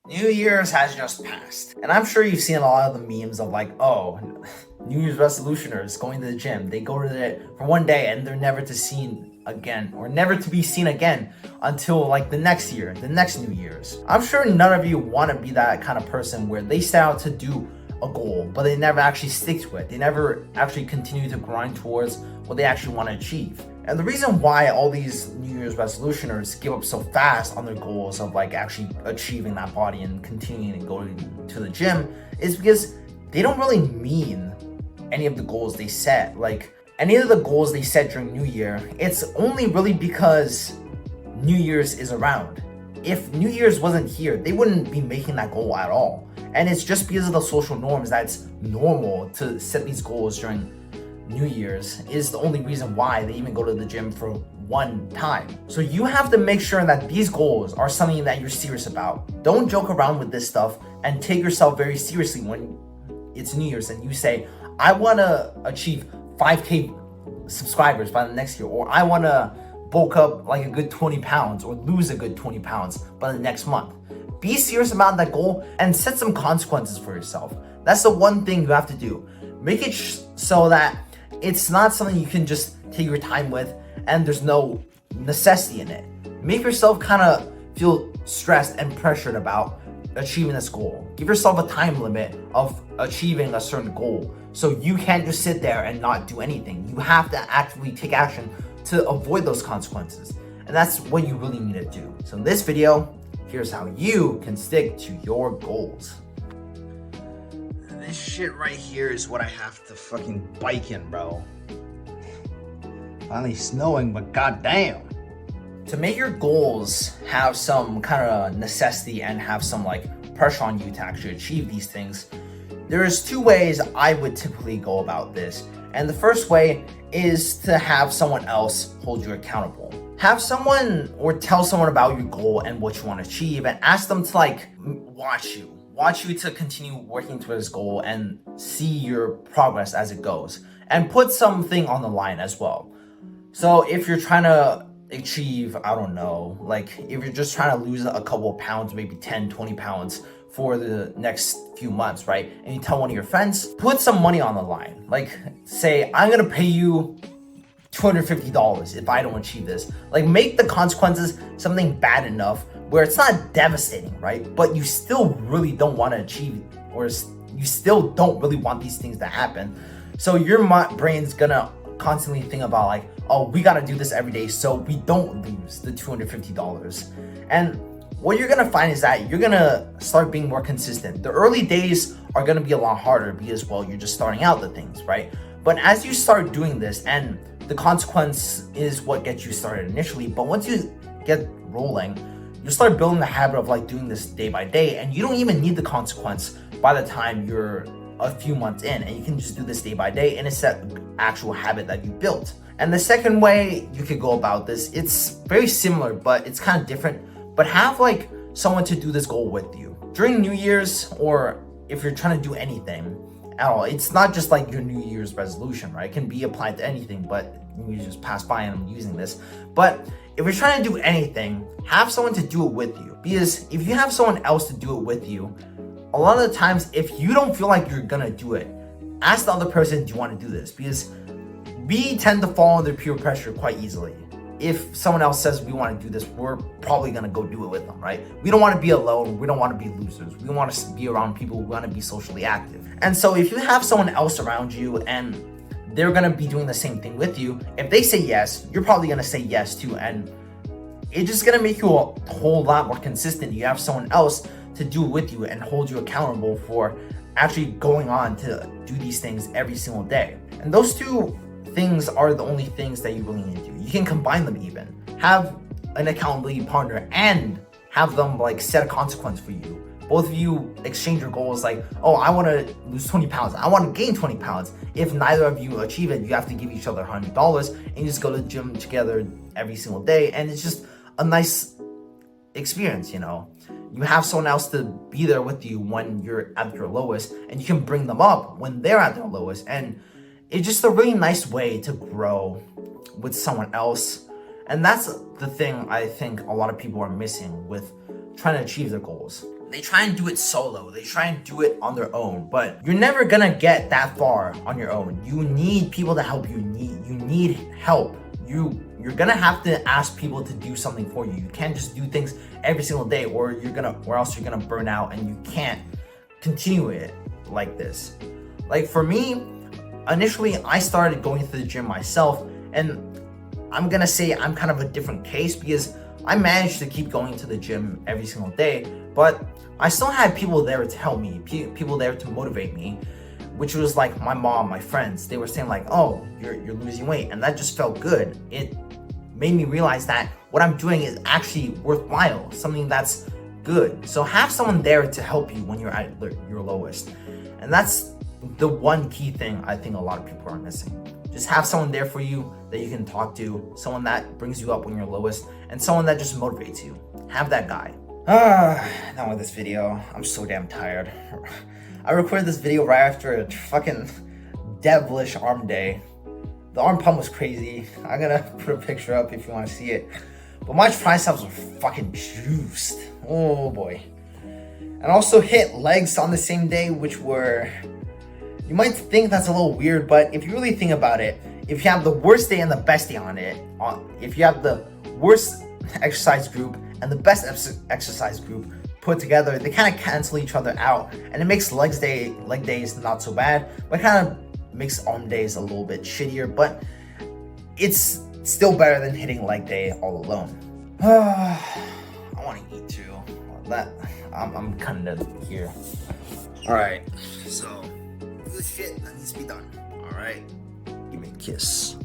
New Year's has just passed, and I'm sure you've seen a lot of the memes of like, oh, New Year's resolutioners going to the gym. They go to it for one day and they're never to seen again, or never to be seen again until like the next year, the next New Year's. I'm sure none of you want to be that kind of person where they set out to do a goal, but they never actually stick to it. They never actually continue to grind towards what they actually want to achieve. And the reason why all these New Year's resolutioners give up so fast on their goals of like actually achieving that body and continuing to go to the gym is because they don't really mean any of the goals they set. Like any of the goals they set during New Year, it's only really because New Year's is around. If New Year's wasn't here, they wouldn't be making that goal at all. And it's just because of the social norms that it's normal to set these goals during New Year's is the only reason why they even go to the gym for one time. So you have to make sure that these goals are something that you're serious about. Don't joke around with this stuff and take yourself very seriously when it's New Year's and you say, I want to achieve 5K subscribers by the next year, or I want to bulk up like a good 20 pounds or lose a good 20 pounds by the next month. Be serious about that goal and set some consequences for yourself. That's the one thing you have to do. Make it so that it's not something you can just take your time with and there's no necessity in it. Make yourself kind of feel stressed and pressured about achieving this goal. Give yourself a time limit of achieving a certain goal. So you can't just sit there and not do anything. You have to actively take action to avoid those consequences. And that's what you really need to do. So in this video, here's how you can stick to your goals. This shit right here is what I have to fucking bike in, bro. Finally snowing, but goddamn. To make your goals have some kind of necessity and have some like pressure on you to actually achieve these things, there's two ways I would typically go about this. And the first way is to have someone else hold you accountable. Have someone or tell someone about your goal and what you want to achieve and ask them to like watch you to continue working towards this goal and see your progress as it goes, and put something on the line as well. So if you're trying to achieve, I don't know, like if you're just trying to lose a couple of pounds, maybe 10, 20 pounds for the next few months, right? And you tell one of your friends, put some money on the line. Like say, I'm gonna pay you $250 if I don't achieve this. Like make the consequences something bad enough where it's not devastating, right? But you still really don't want to achieve it, or you still don't really want these things to happen. So your brain's gonna constantly think about like, oh, we gotta do this every day so we don't lose the $250. And what you're gonna find is that you're gonna start being more consistent. The early days are gonna be a lot harder because, well, you're just starting out the things, right? But as you start doing this, and the consequence is what gets you started initially, but once you get rolling, you start building the habit of like doing this day by day, and you don't even need the consequence by the time you're a few months in, and you can just do this day by day, and it's that actual habit that you built. And the second way you could go about this, it's very similar, but it's kind of different. But have like someone to do this goal with you during New Year's, or if you're trying to do anything at all. It's not just like your New Year's resolution, right? It can be applied to anything, but you just pass by and I'm using this. But if you're trying to do anything, have someone to do it with you. Because if you have someone else to do it with you, a lot of the times, if you don't feel like you're gonna do it, ask the other person, do you want to do this? Because we tend to fall under peer pressure quite easily. If someone else says we want to do this, we're probably going to go do it with them, right? We don't want to be alone. We don't want to be losers. We want to be around people who want to be socially active. And so if you have someone else around you and they're going to be doing the same thing with you, if they say yes, you're probably going to say yes too. And it's just going to make you a whole lot more consistent. You have someone else to do it with you and hold you accountable for actually going on to do these things every single day. And those two things are the only things that you really need to do. You can combine them even. Have an accountability partner and have them like set a consequence for you. Both of you exchange your goals like, oh, I want to lose 20 pounds. I want to gain 20 pounds. If neither of you achieve it, you have to give each other $100 and you just go to the gym together every single day. And it's just a nice experience, you know. You have someone else to be there with you when you're at your lowest, and you can bring them up when they're at their lowest. And it's just a really nice way to grow with someone else. And that's the thing I think a lot of people are missing with trying to achieve their goals. they try and do it solo. They try and do it on their own, but you're never gonna get that far on your own. You need people to help you. You need help. You're gonna have to ask people to do something for you. You can't just do things every single day, or else you're gonna burn out and you can't continue it like this. Like for me, initially I started going to the gym myself, and I'm gonna say I'm kind of a different case because I managed to keep going to the gym every single day, but I still had people there to help me, people there to motivate me, which was like my mom, my friends. They were saying like, oh, you're losing weight, and that just felt good. It made me realize that what I'm doing is actually worthwhile, something that's good. So have someone there to help you when you're at your lowest. And that's the one key thing I think a lot of people are missing. Just have someone there for you that you can talk to, someone that brings you up when you're lowest, and someone that just motivates you. Have that guy. Now with this video, I'm so damn tired. I recorded this video right after a fucking devilish arm day. The arm pump was crazy. I'm gonna put a picture up if you want to see it. But my triceps were fucking juiced. Oh boy. And also hit legs on the same day, which were... You might think that's a little weird, but if you really think about it, if you have the worst day and the best day on it, if you have the worst exercise group and the best exercise group put together, they kind of cancel each other out, and it makes leg days not so bad, but kind of makes arm days a little bit shittier, but it's still better than hitting leg day all alone. I want to eat too. I'm kind of here. All right, so this shit that needs to be done. All right, give me a kiss.